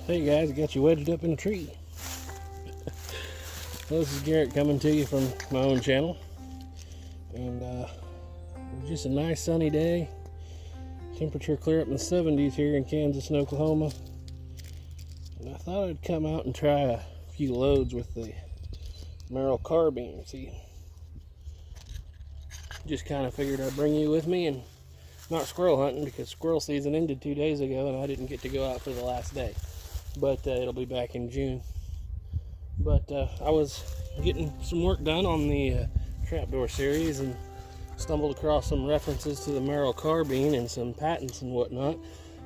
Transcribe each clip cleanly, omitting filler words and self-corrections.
Hey guys, I got you wedged up in a tree. Well, this is Garrett coming to you from my own channel. And it was just a nice sunny day. Temperature clear up in the 70s here in Kansas and Oklahoma. And I thought I'd come out and try a few loads with the Merrill Carbine. See, just kind of figured I'd bring you with me, and not squirrel hunting because squirrel season ended 2 days ago and I didn't get to go out for the last day. But it'll be back in June. But I was getting some work done on the trapdoor series and stumbled across some references to the Merrill Carbine and some patents and whatnot.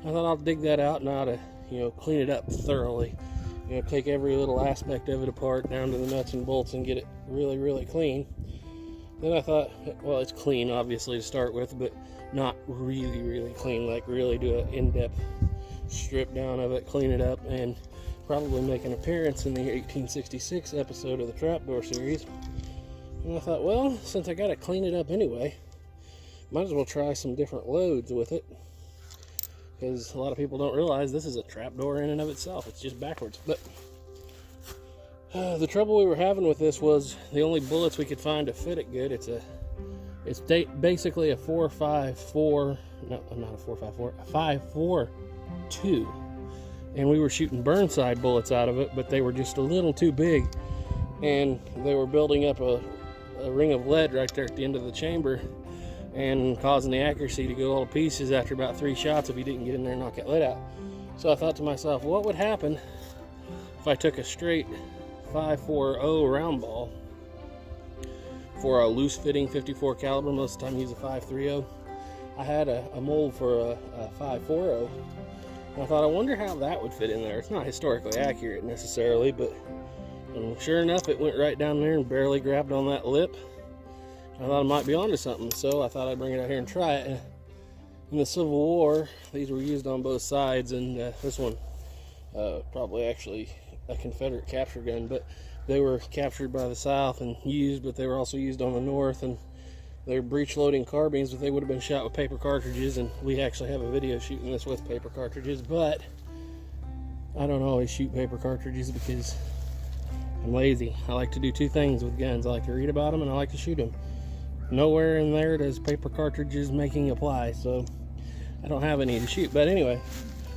I thought I'll dig that out and I ought to, clean it up thoroughly. Take every little aspect of it apart down to the nuts and bolts and get it really, really clean. Then I thought, well, it's clean obviously to start with, but not really, really clean. Like really do an in-depth strip down of it, clean it up, and probably make an appearance in the 1866 episode of the trapdoor series. And I thought, well, since I gotta clean it up anyway, might as well try some different loads with it, because a lot of people don't realize this is a trapdoor in and of itself. It's just backwards. But the trouble we were having with this was the only bullets we could find to fit it good. It's basically a 4.54, no, not a 4.54, a 5.42, and we were shooting Burnside bullets out of it, but they were just a little too big, and they were building up a ring of lead right there at the end of the chamber and causing the accuracy to go all to pieces after about 3 shots if you didn't get in there and knock that lead out. So I thought to myself, what would happen if I took a straight 5.40 round ball for a loose fitting 54 caliber? Most of the time I use a 5.30. I had a mold for a 5.40, and I thought, I wonder how that would fit in there. It's not historically accurate necessarily, but sure enough, it went right down there and barely grabbed on that lip. I thought I might be onto something, so I thought I'd bring it out here and try it. In the Civil War, these were used on both sides, and this one probably actually a Confederate capture gun, but they were captured by the South and used, but they were also used on the North, and they're breech loading carbines, but they would have been shot with paper cartridges, and we actually have a video shooting this with paper cartridges. But I don't always shoot paper cartridges because I'm lazy. I like to do 2 things with guns. I like to read about them and I like to shoot them. Nowhere in there does paper cartridges making apply, so I don't have any to shoot. But anyway,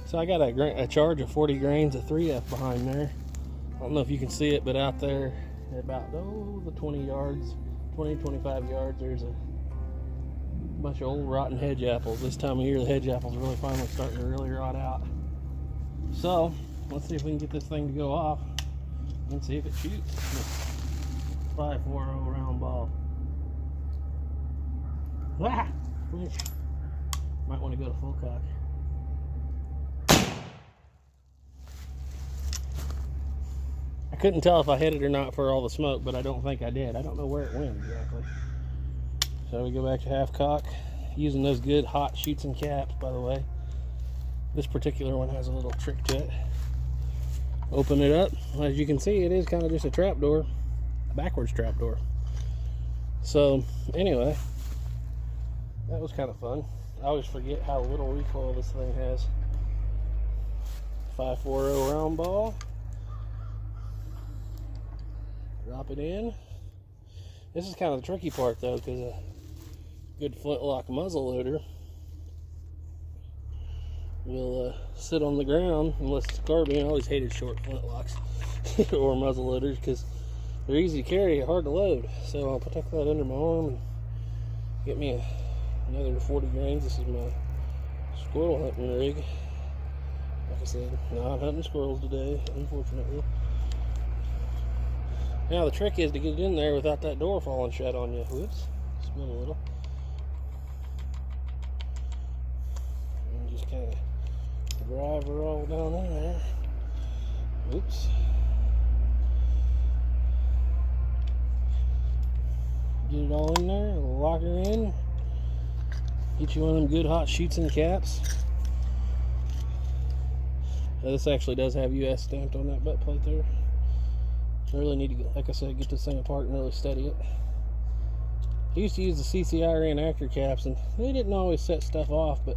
so I got a charge of 40 grains of 3F behind there. I don't know if you can see it, but out there at about the 20 yards, 20-25 yards, there's a bunch of old rotten hedge apples. This time of year the hedge apples are really finally starting to really rot out. So let's see if we can get this thing to go off and see if it shoots. 5.40 round ball. Ah! Might want to go to full cock. I couldn't tell if I hit it or not for all the smoke, but I don't think I did. I don't know where it went exactly. So we go back to half cock, using those good hot shoots and caps, by the way. This particular one has a little trick to it. Open it up. As you can see, it is kind of just a trapdoor, a backwards trapdoor. So anyway, that was kind of fun. I always forget how little recoil this thing has. 5.40 round ball. Drop it in. This is kind of the tricky part though, because a good flintlock muzzle loader will sit on the ground unless it's a carbine. I always hated short flintlocks or muzzle loaders because they're easy to carry, hard to load. So I'll protect that under my arm and get me another 40 grains. This is my squirrel hunting rig. Like I said, not hunting squirrels today, unfortunately. Now the trick is to get it in there without that door falling shut on you. Whoops, spin a little. And just kind of drive her all down in there. Oops. Get it all in there, lock her in. Get you one of them good hot shoots and caps. This actually does have US stamped on that butt plate there. I really need to, like I said, get this thing apart and really steady it. I used to use the CCI reenactor caps, and they didn't always set stuff off, but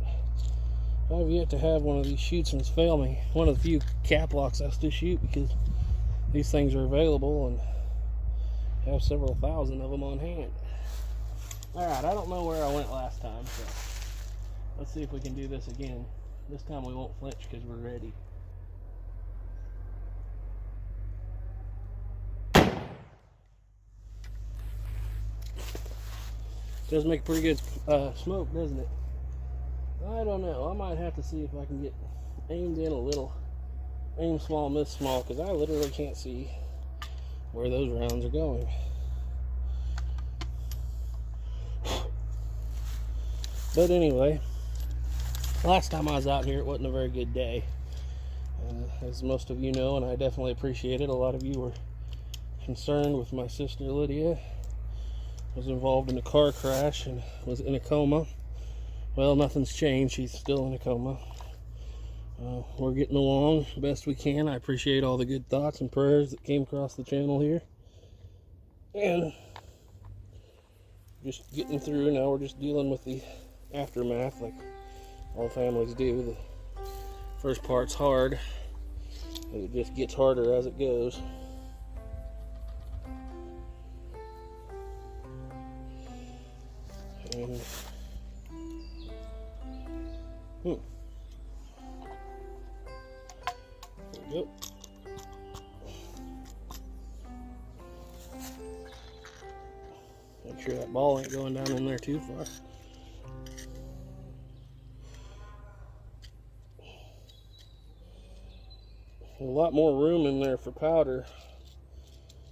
I've yet to have one of these shootsons fail me. One of the few cap locks I still shoot because these things are available and have several thousand of them on hand. Alright, I don't know where I went last time, so let's see if we can do this again. This time we won't flinch because we're ready. Does make pretty good smoke, doesn't it? I don't know. I might have to see if I can get aimed in a little. Aim small, miss small, because I literally can't see where those rounds are going. But anyway, last time I was out here, it wasn't a very good day. As most of you know, and I definitely appreciate it, a lot of you were concerned with my sister Lydia. Was involved in a car crash and was in a coma. Well, nothing's changed. She's still in a coma. We're getting along best we can. I appreciate all the good thoughts and prayers that came across the channel here. And just getting through. Now we're just dealing with the aftermath like all families do. The first part's hard. And it just gets harder as it goes. And there we go. Make sure that ball ain't going down in there too far. A lot more room in there for powder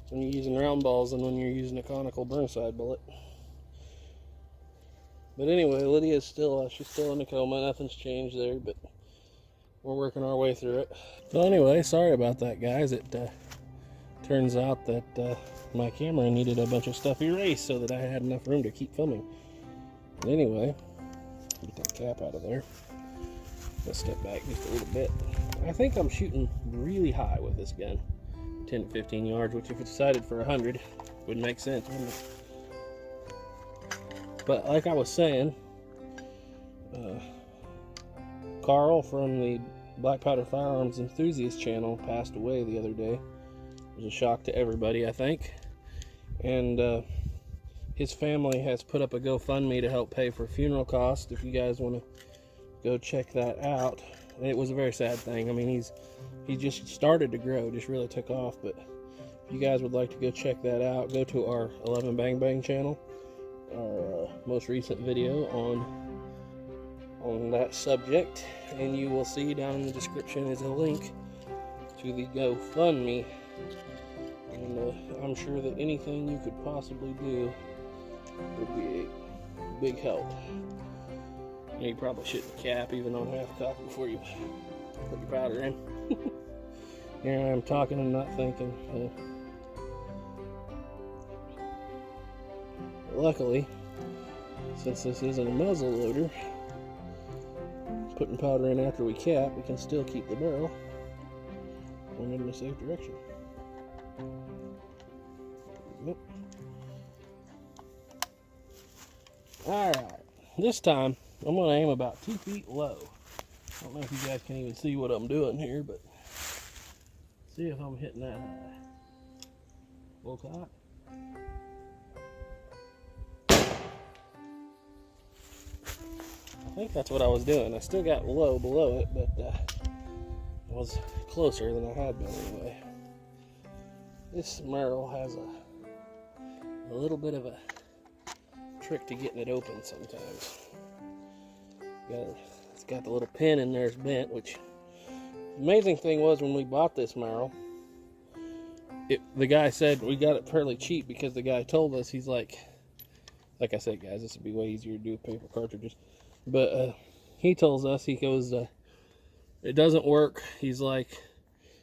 when you're using round balls than when you're using a conical burnside bullet. But anyway, Lydia's still, she's still in a coma. Nothing's changed there, but we're working our way through it. So anyway, sorry about that, guys. It turns out that my camera needed a bunch of stuff erased so that I had enough room to keep filming. But anyway, get that cap out of there. Let's step back just a little bit. I think I'm shooting really high with this gun. 10 to 15 yards, which if it's sighted for 100, would make sense, wouldn't it? But like I was saying, Carl from the Black Powder Firearms Enthusiast channel passed away the other day. It was a shock to everybody, I think. And his family has put up a GoFundMe to help pay for funeral costs. If you guys want to go check that out. And it was a very sad thing. I mean, he just started to grow, just really took off. But if you guys would like to go check that out, go to our 11 Bang Bang channel. Our most recent video on that subject, and you will see down in the description is a link to the GoFundMe, and I'm sure that anything you could possibly do would be a big help. And you probably shouldn't cap even on half cock before you put your powder in. Here I am talking and not thinking. Luckily, since this isn't a muzzle loader, putting powder in after we cap, we can still keep the barrel pointed in a safe direction. Yep. Alright, this time I'm going to aim about 2 feet low. I don't know if you guys can even see what I'm doing here, but see if I'm hitting that high. Full cock. I think that's what I was doing. I still got low below it, but I was closer than I had been anyway. This Merrill has a little bit of a trick to getting it open sometimes. It's got the little pin in there is bent, which the amazing thing was when we bought this Merrill, the guy said we got it fairly cheap because the guy told us, he's like I said, guys, this would be way easier to do with paper cartridges. But he tells us, he goes, it doesn't work. He's like,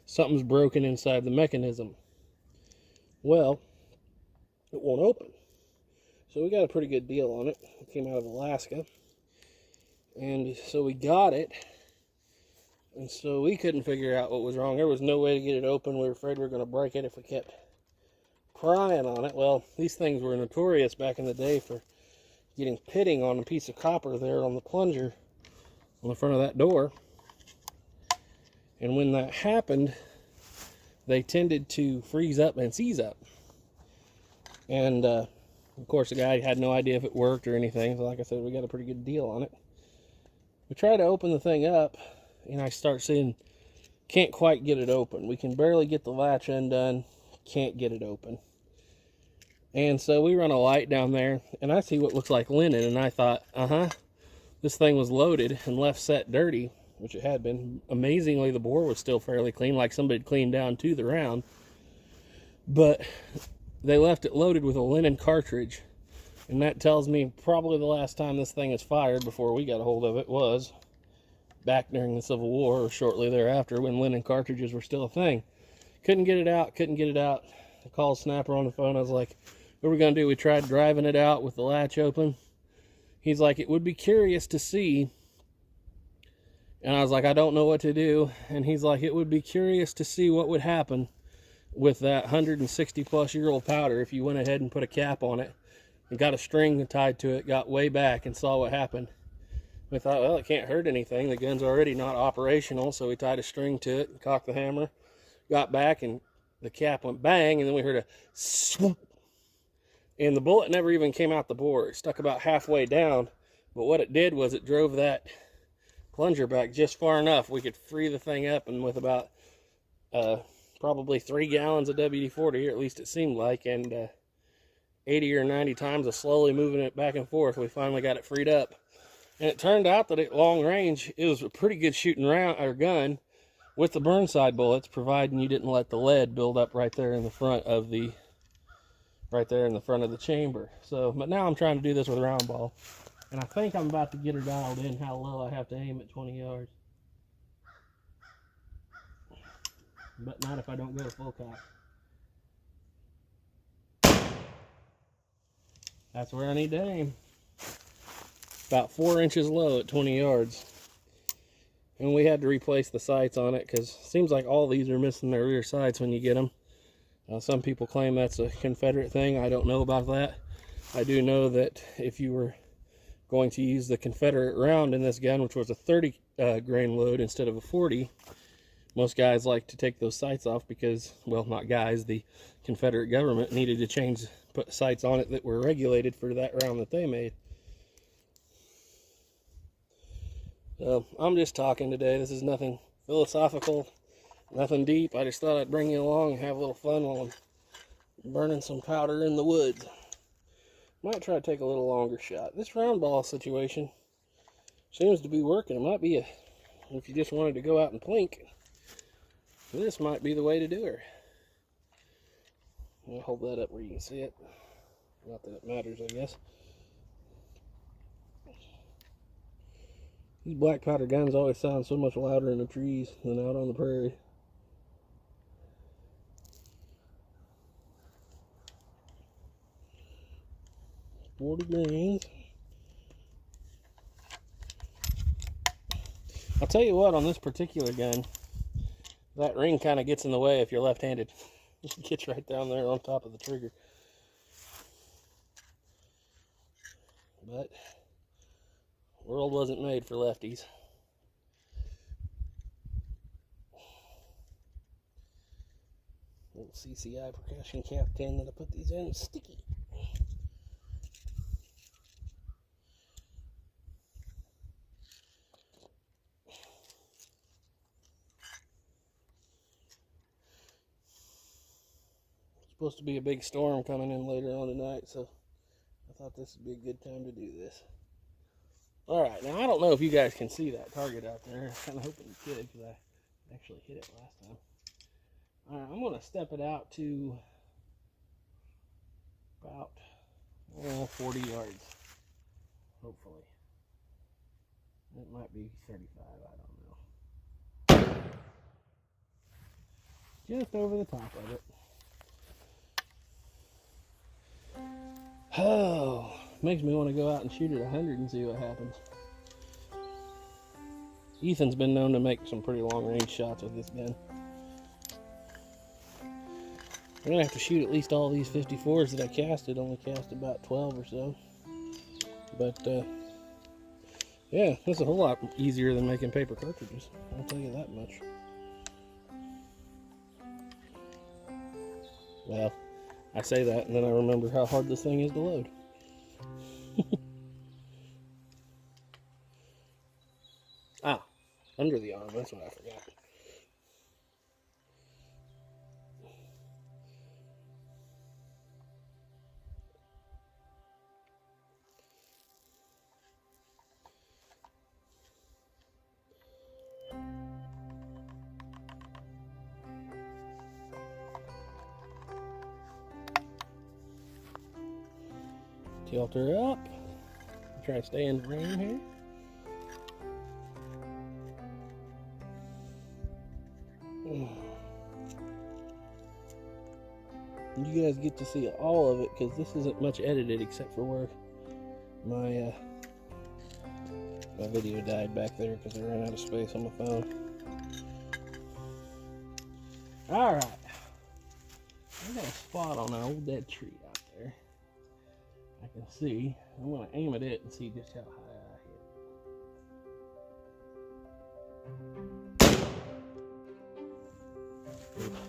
something's broken inside the mechanism. Well, it won't open. So we got a pretty good deal on it. It came out of Alaska. And so we got it. And so we couldn't figure out what was wrong. There was no way to get it open. We were afraid we were going to break it if we kept prying on it. Well, these things were notorious back in the day for getting pitting on a piece of copper there on the plunger on the front of that door. And when that happened, they tended to freeze up and seize up. And of course, the guy had no idea if it worked or anything. So like I said, we got a pretty good deal on it. We try to open the thing up, and I start seeing, can't quite get it open. We can barely get the latch undone, can't get it open. And so we run a light down there, and I see what looks like linen, and I thought, this thing was loaded and left set dirty, which it had been. Amazingly, the bore was still fairly clean, like somebody had cleaned down to the round. But they left it loaded with a linen cartridge, and that tells me probably the last time this thing is fired before we got a hold of it was back during the Civil War or shortly thereafter, when linen cartridges were still a thing. Couldn't get it out. I called Snapper on the phone. I was like, what are we going to do? We tried driving it out with the latch open. He's like, it would be curious to see. And I was like, I don't know what to do. And he's like, it would be curious to see what would happen with that 160-plus-year-old powder if you went ahead and put a cap on it and got a string tied to it, got way back and saw what happened. We thought, well, it can't hurt anything. The gun's already not operational, so we tied a string to it and cocked the hammer, got back, and the cap went bang, and then we heard a swoop. And the bullet never even came out the bore. It stuck about halfway down, but what it did was it drove that plunger back just far enough we could free the thing up, and with about probably 3 gallons of WD-40, or at least it seemed like, and 80 or 90 times of slowly moving it back and forth, we finally got it freed up. And it turned out that at long range, it was a pretty good shooting gun with the Burnside bullets, providing you didn't let the lead build up right there in the front of the chamber. So, but now I'm trying to do this with a round ball, and I think I'm about to get her dialed in how low I have to aim at 20 yards. But not if I don't go to full cock. That's where I need to aim. About 4 inches low at 20 yards. And we had to replace the sights on it because it seems like all these are missing their rear sights when you get them. Some people claim that's a Confederate thing. I don't know about that. I do know that if you were going to use the Confederate round in this gun, which was a 30 grain load instead of a 40, most guys like to take those sights off because, well, not guys, the Confederate government needed to put sights on it that were regulated for that round that they made. So I'm just talking today. This is nothing philosophical, nothing deep. I just thought I'd bring you along and have a little fun while I'm burning some powder in the woods. Might try to take a little longer shot. This round ball situation seems to be working. It might be if you just wanted to go out and plink, this might be the way to do her. I'll hold that up where you can see it. Not that it matters, I guess. These black powder guns always sound so much louder in the trees than out on the prairie. $40 grains. I'll tell you what, on this particular gun, that ring kind of gets in the way if you're left-handed. It gets right down there on top of the trigger. But the world wasn't made for lefties. Little CCI percussion cap 10 that I put these in, sticky. Supposed to be a big storm coming in later on tonight, so I thought this would be a good time to do this. Alright, now I don't know if you guys can see that target out there. I'm kind of hoping you could, because I actually hit it last time. Alright, I'm going to step it out to about 40 yards, hopefully. It might be 35, I don't know. Just over the top of it. Oh, makes me want to go out and shoot at 100 and see what happens. Ethan's been known to make some pretty long range shots with this gun. I'm going to have to shoot at least all these 54s that I casted. Only cast about 12 or so. But Yeah, that's a whole lot easier than making paper cartridges. I'll tell you that much. Well, I say that and then I remember how hard this thing is to load. Ah, under the arm, that's what I forgot. Tilt her up. Try to stay in the frame here. You guys get to see all of it because this isn't much edited except for where my video died back there because I ran out of space on my phone. Alright. I got a spot on an old dead tree out there. I can see. I'm going to aim at it and see just how high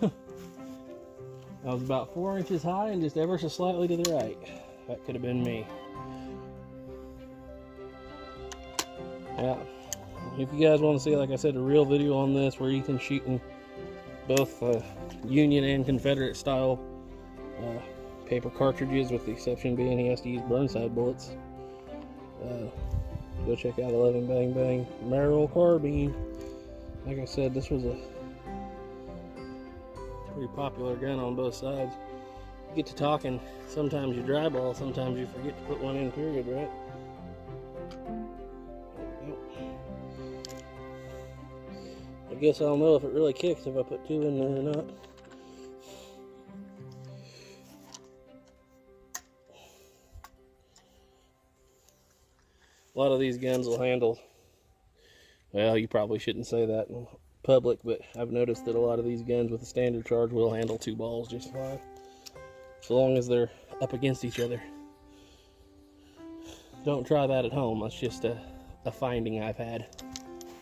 I hit. I was about 4 inches high and just ever so slightly to the right. That could have been me. Yeah. If you guys want to see, like I said, a real video on this where Ethan's shooting both Union and Confederate style paper cartridges, with the exception being he has to use Burnside bullets, go check out 11 Bang Bang Merrill Carbine. Like I said, this was a pretty popular gun on both sides. You get to talking, sometimes you dry ball, sometimes you forget to put one in, period, right? I guess I'll know if it really kicks if I put two in there or not. A lot of these guns will handle, well, you probably shouldn't say that in public, but I've noticed that a lot of these guns with a standard charge will handle 2 balls just fine, so long as they're up against each other. Don't try that at home. That's just a finding I've had.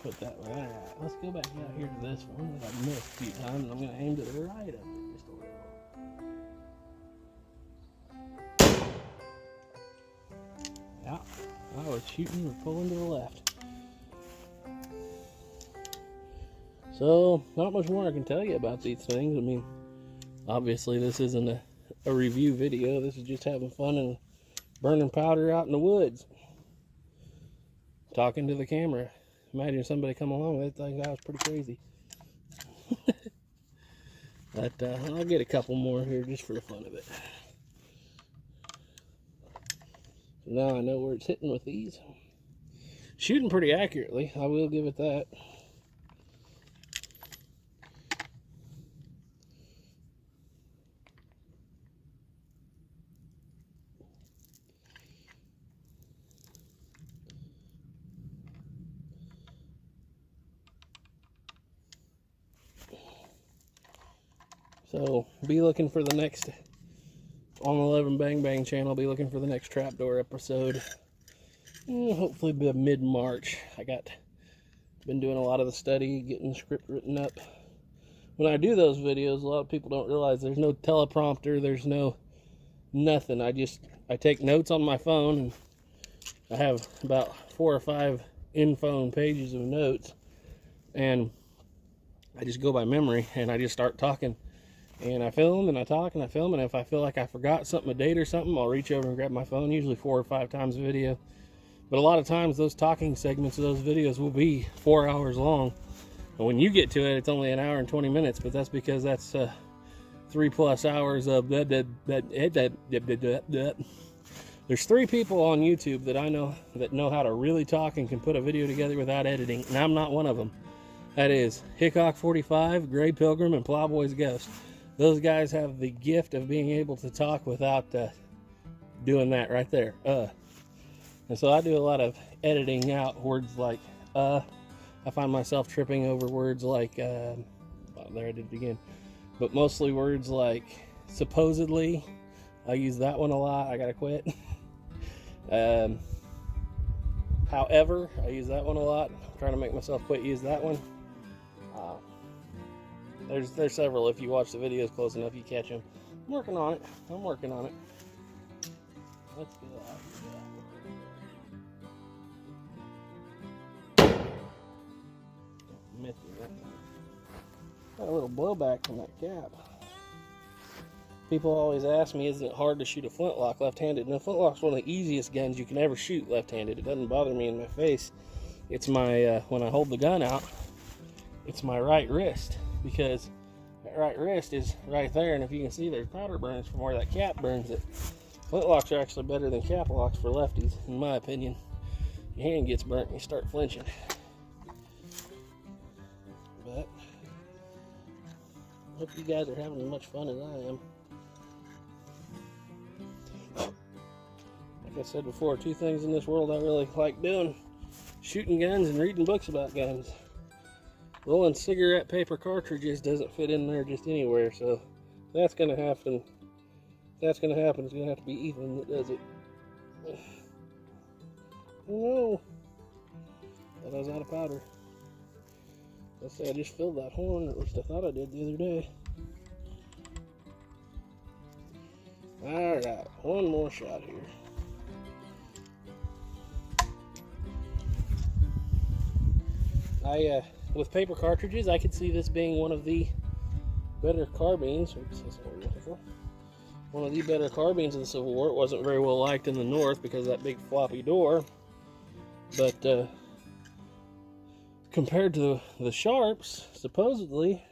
Put that way. Alright, let's go back out here to this one that I've missed a few times, and I'm going to aim to the right of it just a little. Yeah, I was shooting or pulling to the left. So, not much more I can tell you about these things. I mean, obviously this isn't a review video. This is just having fun and burning powder out in the woods. Talking to the camera. Imagine somebody come along, they'd think that was pretty crazy. But I'll get a couple more here just for the fun of it. So now I know where it's hitting with these. Shooting pretty accurately, I will give it that. So be looking for the next, on the 11 Bang Bang channel, be looking for the next trapdoor episode. Hopefully by mid-March. Been doing a lot of the study, getting the script written up. When I do those videos, a lot of people don't realize there's no teleprompter, there's no nothing. I take notes on my phone, and I have about 4 or 5 in-phone pages of notes, and I just go by memory, and I just start talking. And I film, and I talk, and I film, and if I feel like I forgot something, a date or something, I'll reach over and grab my phone, usually 4 or 5 times a video. But a lot of times, those talking segments of those videos will be 4 hours long. And when you get to it, it's only 1 hour and 20 minutes, but that's because that's 3+ hours of There's 3 people on YouTube that I know that know how to really talk and can put a video together without editing, and I'm not one of them. That is Hickok 45, Gray Pilgrim, and Plowboy's Ghost. Those guys have the gift of being able to talk without doing that right there. And so I do a lot of editing out words like I find myself tripping over words like well, there I did it again. But mostly words like supposedly. I use that one a lot. I gotta quit. However, I use that one a lot. I'm trying to make myself quit use that one. There's several. If you watch the videos close enough, you catch them. I'm working on it. Let's get out. Got a little blowback from that cap. People always ask me, isn't it hard to shoot a flintlock left-handed? And a flintlock's one of the easiest guns you can ever shoot left-handed. It doesn't bother me in my face. It's my, when I hold the gun out, it's my right wrist, because that right wrist is right there, and if you can see, there's powder burns from where that cap burns it. Flintlocks are actually better than cap locks for lefties, in my opinion. Your hand gets burnt and you start flinching. But I hope you guys are having as much fun as I am. Like I said before, two things in this world I really like doing: shooting guns and reading books about guns. Rolling cigarette paper cartridges doesn't fit in there just anywhere, so if that's gonna happen. It's gonna have to be Ethan that does it. Oh no! Thought I was out of powder. Let's say I just filled that horn, or at least I thought I did the other day. Alright, one more shot here. With paper cartridges, I could see this being one of the better carbines. Oops, that's what we're looking for. One of the better carbines of the Civil War. It wasn't very well liked in the North because of that big floppy door. But compared to the Sharps, supposedly,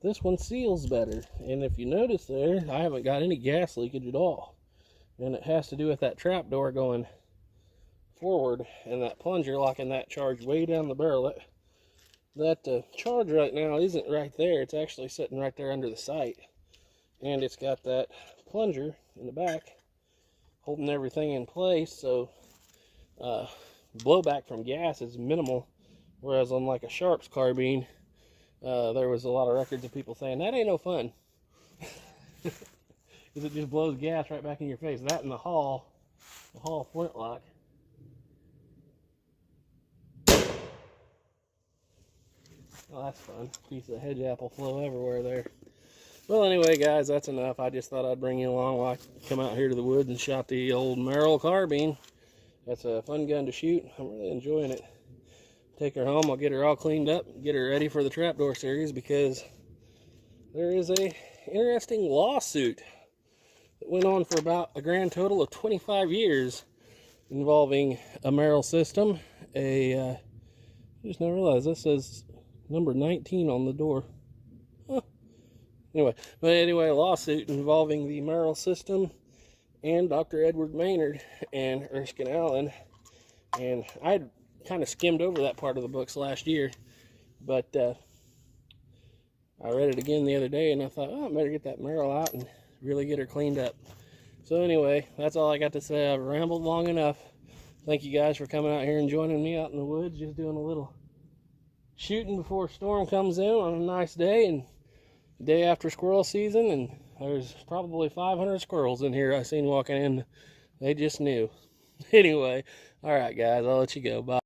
this one seals better. And if you notice there, I haven't got any gas leakage at all. And it has to do with that trap door going forward and that plunger locking that charge way down the barrel. That charge right now isn't right there. It's actually sitting right there under the sight. And it's got that plunger in the back holding everything in place, so blowback from gas is minimal. Whereas on like a Sharps carbine, there was a lot of records of people saying that ain't no fun, because it just blows gas right back in your face. That and the Hall flintlock. Oh, that's fun. Piece of hedge apple flow everywhere there. Well, anyway, guys, that's enough. I just thought I'd bring you along while I come out here to the woods and shot the old Merrill carbine. That's a fun gun to shoot. I'm really enjoying it. Take her home. I'll get her all cleaned up, get her ready for the trapdoor series, because there is a interesting lawsuit that went on for about a grand total of 25 years involving a Merrill system. I just never realized this says number 19 on the door. Huh. Anyway, a lawsuit involving the Merrill system and Dr. Edward Maynard and Erskine Allen. And I kind of skimmed over that part of the books last year, but I read it again the other day, and I thought, oh, I better get that Merill out and really get her cleaned up. So anyway, that's all I got to say. I've rambled long enough. Thank you guys for coming out here and joining me out in the woods, just doing a little shooting before storm comes in on a nice day, and the day after squirrel season. And there's probably 500 squirrels in here I seen walking in. They just knew. Anyway, all right, guys, I'll let you go. Bye.